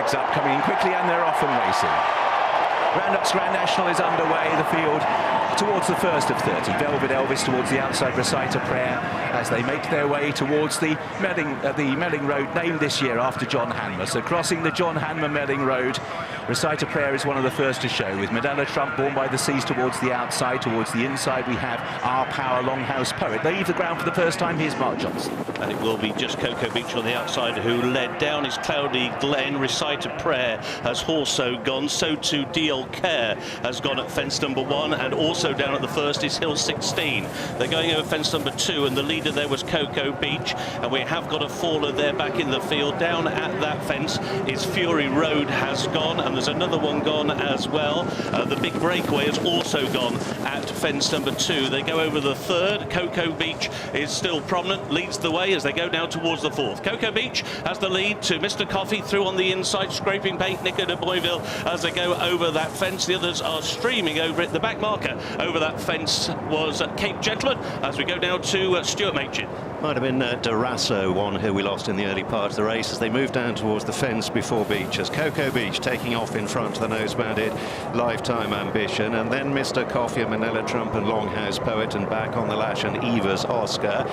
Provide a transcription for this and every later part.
flags up, coming in quickly, and they're off and racing. Roundups Grand National is underway, the field towards the first of 30. Velvet Elvis towards the outside, Recite a Prayer, as they make their way towards the Melling Road, named this year after John Hanmer. So crossing the John Hanmer Melling Road, Recite a Prayer is one of the first to show, with Manila Trump, Born by the Seas, towards the outside. Towards the inside we have Our Power, Longhouse Poet. They leave the ground for the first time. Here's Mark Johnson. And it will be just Cocoa Beach on the outside, who led down his Cloudy Glen. Recite a Prayer has also gone. So too DL Care has gone at fence number 1, and also down at the first is Hill 16. They're going over fence number 2, and the leader there was Cocoa Beach, and we have got a faller there back in the field. Down at that fence is Fury Road has gone, and there's another one gone as well. The Big Breakaway has also gone at fence number 2. They go over the third. Cocoa Beach is still prominent, leads the way as they go now towards the fourth. Cocoa Beach has the lead to Mr. Coffee through on the inside, Scraping Paint, Nico de Boyville as they go over that fence. The others are streaming over it. The back marker over that fence was Cape Gentleman as we go now to Stuart Machin. Might have been Durasso, one who we lost in the early part of the race, as they move down towards the fence before Beach, as Cocoa Beach taking off in front of the nose-banded Lifetime Ambition, and then Mr. Coffee and Manila Trump and Longhouse Poet, and back on the lash and Eva's Oscar.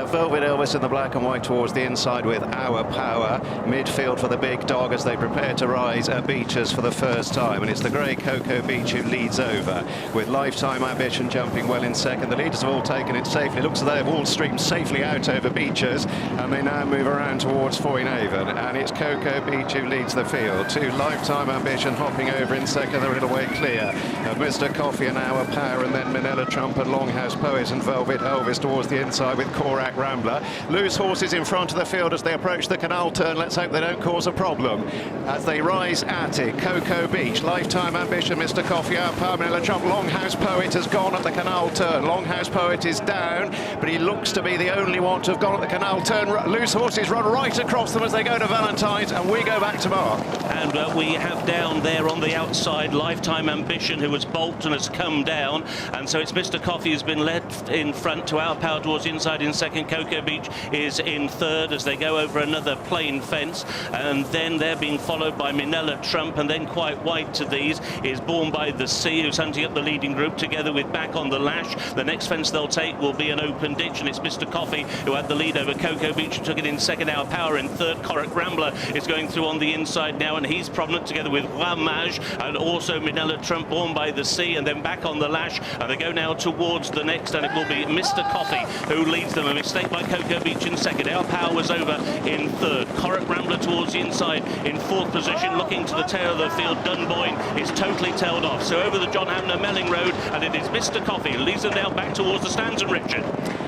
Velvet Elvis in the black and white towards the inside with Our Power. Midfield for the big dog as they prepare to rise at Beaches for the first time, and it's the grey Cocoa Beach who leads over, with Lifetime Ambition jumping well in second. The leaders have all taken it safely. It looks as though they've all streamed safely out over Beaches, and they now move around towards Foynehaven, and it's Cocoa Beach who leads the field. Two Lifetime Ambition hopping over in second. They're a little way clear of Mr. Coffee and Our Power, and then Manila Trump and Longhouse Poet and Velvet Elvis towards the inside with Corach Rmbler. Loose horses in front of the field as they approach the canal turn. Let's hope they don't cause a problem as they rise at it. Cocoa Beach, Lifetime Ambition, Mr. Coffee, Our Power, Manila Trump. Longhouse Poet has gone at the canal turn. Longhouse Poet is down, but he looks to be the only one to have gone at the canal turn. Loose horses run right across them as they go to Valentine's, and we go back to Mark. And we have down there on the outside Lifetime Ambition, who has bolted and has come down, and so it's Mr. Coffee who's been led in front to Our Power towards inside in second. Cocoa Beach is in third as they go over another plain fence, and then they're being followed by Manila Trump, and then quite wide to these is Born by the Sea, who's hunting up the leading group together with Back on the Lash. The next fence they'll take will be an open ditch, and it's Mr. Coffee who had the lead over Cocoa Beach, who took it in second. Our Power in third. Corach Rmbler is going through on the inside now, and he's prominent together with Ramage and also Manila Trump, Born by the Sea, and then Back on the Lash, and they go now towards the next, and it will be Mr. Coffee who leads them. A mistake by Cocoa Beach in second. Our Power was over in third. Corach Rmbler towards the inside in fourth position, looking to the tail of the field. Dunboyne is totally tailed off. So over the John Hanmer Melling Road, and it is Mr. Coffee who leads them now back towards the stands, and Richard.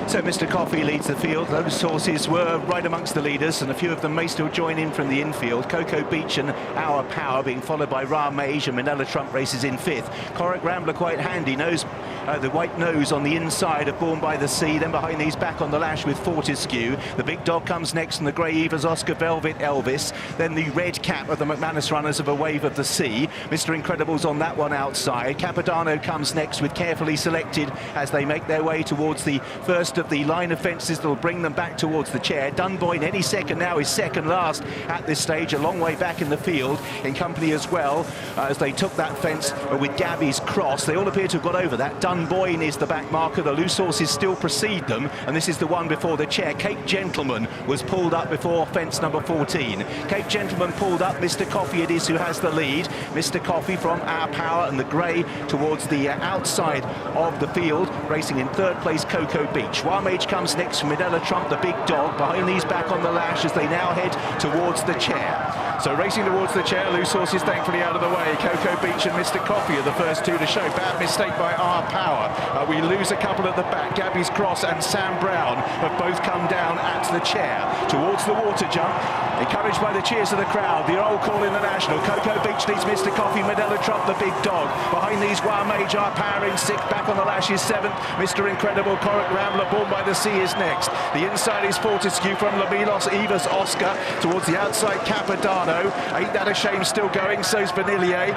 So Mr. Coffee leads the field. Those horses were right amongst the leaders, and a few of them may still join in from the infield. Cocoa Beach and Our Power being followed by Ramage, and Manila Trump races in fifth. Corach Rmbler quite handy, the white nose on the inside of Born by the Sea. Then behind these Back on the Lash with Fortescue. The big dog comes next, and the grey Eva's Oscar, Velvet Elvis. Then the red cap of the McManus runners of A Wave of the Sea. Mr. Incredible's on that one outside. Capodanno comes next with Carefully Selected as they make their way towards the first of the line of fences that will bring them back towards the chair. Dunboyne any second now is second last at this stage, a long way back in the field, in company as well as they took that fence with Gabby's Cross. They all appear to have got over that. Dunboyne is the back marker. The loose horses still precede them, and this is the one before the chair. Cape Gentleman was pulled up before fence number 14. Cape Gentleman pulled up. Mr. Coffee it is who has the lead. Mr. Coffee from Our Power and the grey towards the outside of the field, racing in third place Cocoa Beach. Ramage comes next from Manila Trump, the big dog. Behind these Back on the Lash as they now head towards the chair. So racing towards the chair, loose horses thankfully out of the way. Cocoa Beach and Mr. Coffee are the first two to show. Bad mistake by Our Power. We lose a couple at the back. Gabby's Cross and Sam Brown have both come down at the chair. Towards the water jump, encouraged by the cheers of the crowd. The old call in the National. Cocoa Beach leads Mr. Coffee, Manila Trump, the big dog. Behind these, Ramage, Our Power in sixth. Back on the Lash is seventh. Mr. Incredible, Corach Rmbler, Born by the Sea is next. The inside is Fortescue from Lamilos, Eva's Oscar. Towards the outside, Capodanno. Capitano. Ain't That a Shame still going, so's Vanillier.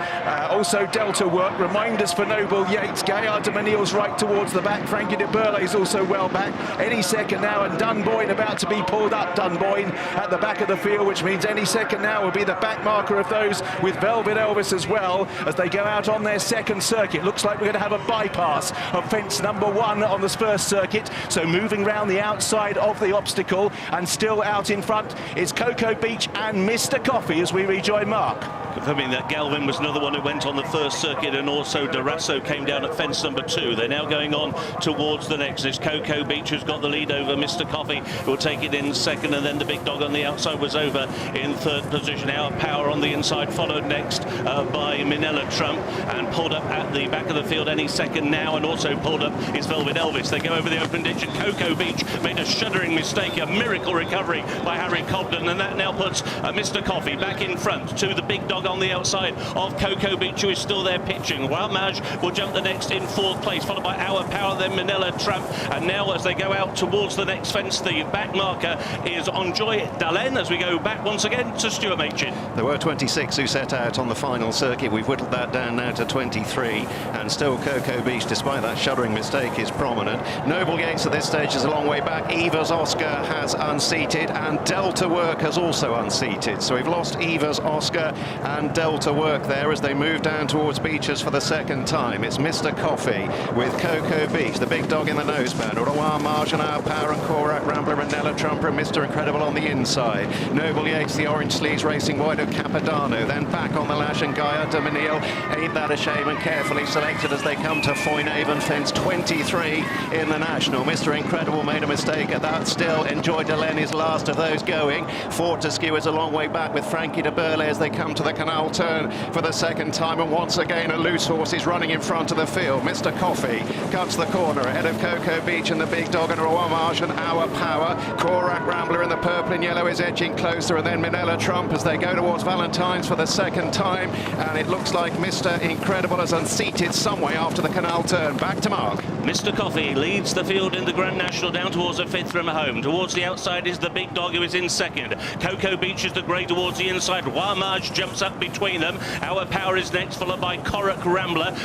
Also Delta Work, reminders for Noble Yeats. Gaillard de Menil's right towards the back. Frankie de Burley's also well back. Any second now, and Dunboyne about to be pulled up. Dunboyne at the back of the field, which means any second now will be the back marker of those with Velvet Elvis as well, as they go out on their second circuit. Looks like we're going to have a bypass of fence number 1 on this first circuit, so moving round the outside of the obstacle, and still out in front is Cocoa Beach and Mr. Coffee as we rejoin Mark. Confirming that Galvin was another one who went on the first circuit, and also Durasso came down at fence number 2. They're now going on towards the next. It's Cocoa Beach who's got the lead over Mr. Coffee, who will take it in second, and then the big dog on the outside was over in third position. Our Power on the inside, followed next by Manila Trump, and pulled up at the back of the field any second now, and also pulled up is Velvet Elvis. They go over the open ditch, and Cocoa Beach made a shuddering mistake, a miracle recovery by Harry Cobden, and that now puts Mr. Coffee back in front to the big dog on the outside of Cocoa Beach, who is still there pitching. Wild Maj will jump the next in 4th place, followed by Our Power, then Manila Trump, and now as they go out towards the next fence, the back marker is Enjoy Dalen, as we go back once again to Stuart Machin. There were 26 who set out on the final circuit. We've whittled that down now to 23, and still Cocoa Beach, despite that shuddering mistake, is prominent. Noble Yeats at this stage is a long way back. Eva's Oscar has unseated, and Delta Work has also unseated. So we've lost Eva's Oscar and Delta Work there as they move down towards Beaches for the second time. It's Mr. Coffee with Cocoa Beach, the big dog in the noseband. Rwar Margin, Our Power, and Corach, Rmbler, and Nella Trumper, and Mr. Incredible on the inside. Noble Yeats, the orange sleeves, racing wide of Capitano. Then back on the lash, and Gaillard de Menil, Ain't That a Shame, and carefully selected as they come to Foynaven, fence 23 in the National. Mr. Incredible made a mistake at that. Still, Enjoy Delen is last of those going. Fortescue is a long way back with Frankie de Burley as they come to the canal turn for the second time, and once again a loose horse is running in front of the field. Mr. Coffee cuts the corner ahead of Cocoa Beach and the big dog, and Rwar Margin, Our Power. Corach, Rmbler in the purple and yellow is edging closer, and then Manila Trump as they go towards Valentine's for the second time, and it looks like Mr. Incredible has unseated some way after the canal turn. Back to Mark. Mr. Coffee leads the field in the Grand National down towards the 5th from home. Towards the outside is the big dog, who is in second. Cocoa Beach is the grey towards the inside. Warmage jumps up between them. Our Power is next, followed by Corach, Rmbler.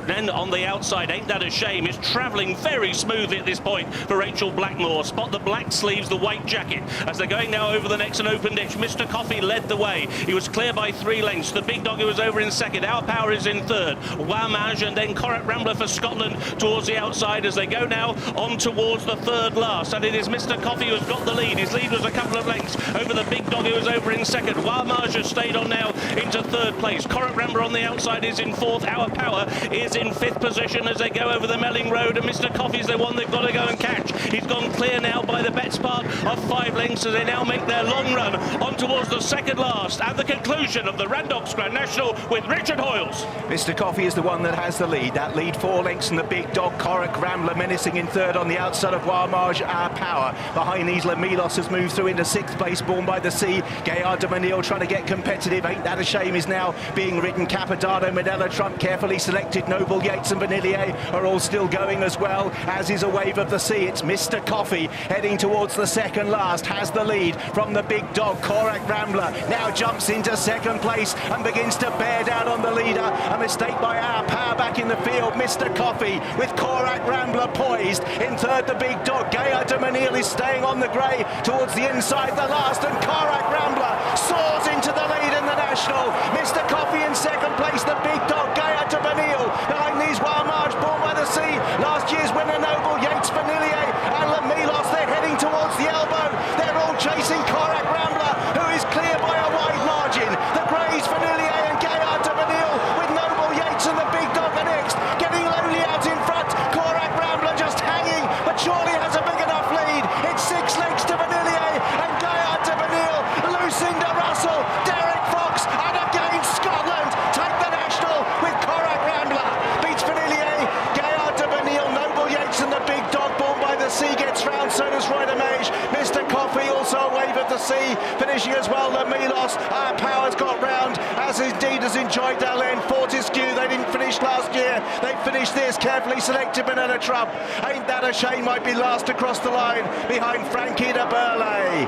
Then on the outside, Ain't That a Shame, is travelling very smoothly at this point for Rachel Blackmore. Spot the black sleeves, the white jacket. As they're going now over the next and open ditch, Mr. Coffee led the way. He was clear by 3 lengths. The big dog, who was over in second. Our Power is in third. Warmage and then Corach, Rmbler for Scotland towards the outside as they go now on towards the third last. And it is Mr. Coffee who has got the lead. His lead was a couple of lengths over the big dog, who was over in second. Warmage has stayed on now into third place. Corach, Rmbler on the outside is in 4th. Our Power is in 5th position as they go over the Melling Road, and Mr. Coffee's the one they've got to go and catch. He's gone clear now by the best part of 5 lengths as they now make their long run on towards the second last and the conclusion of the Randox Grand National with Richard Hoyles. Mr. Coffee is the one that has the lead. That lead 4 lengths from the big dog. Corach, Rmbler menacing in third on the outside of Warmage. Our Power behind Isla Milos has moved through into 6th place, Born by the Sea. Gaillard de Menil trying to get competitive. Ain't That a Shame is now being ridden. Capitano, Manila Trump carefully selected. Noble Yeats and Vanillier are all still going as well, as is A Wave of the Sea. It's Mr. Coffee heading towards the second last, has the lead from the big dog. Corach, Rmbler now jumps into second place and begins to bear down on the leader. A mistake by Our Power back in the field. Mr. Coffee with Corach, Rmbler poised. In third, the big dog. Gaillard de Menil is staying on the grey towards the inside, the last, and Corach, Rmbler soars into the lead in the National. Mr. Coffee in second place, the big dog. Gaillard de Menil behind these Warmage, Born by the Sea. Last year's winner, Noble Yeats, Vanillier, and Lamilos. They're heading towards the elbow. They're all chasing Corach, Rmbler, who is clear by a wide margin. The greys, Vanillier and Gaillard de Menil, with Noble Yeats and the big dog the next, getting lonely out in front. Corach, Rmbler just hanging, but surely has a big enough lead. It's 6 lengths to Vanillier and Gaillard de Menil. Lucinda Russell, Derek Fox, and again Scotland take the National with Corach, Rmbler beats Vanillier, Gaillard de Menil, Noble Yeats and the big dog, Born by the Sea gets round, so does Rydamage. Mr. Coffee also A Wave of the Sea finishing as well. Lamilos, Our Power's got round, as indeed has Enjoy Dalen. Fortescue, they didn't finish last year, they finished this. Carefully selected Manila Trump. Ain't That a Shame might be last across the line behind Frankie de Burley.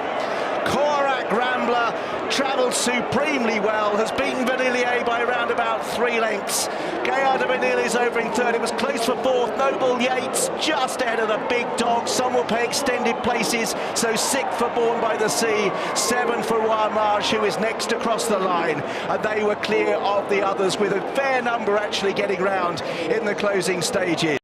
Corach Rmbler travelled supremely well, has beaten Vanillier by around about 3 lengths. Gaillard of Mesnil is over in third. It was close for fourth. Noble Yeats just ahead of the big dog. Some will pay extended places, so 6th for Born by the Sea, 7th for Rmbler, who is next across the line. And they were clear of the others, with a fair number actually getting round in the closing stages.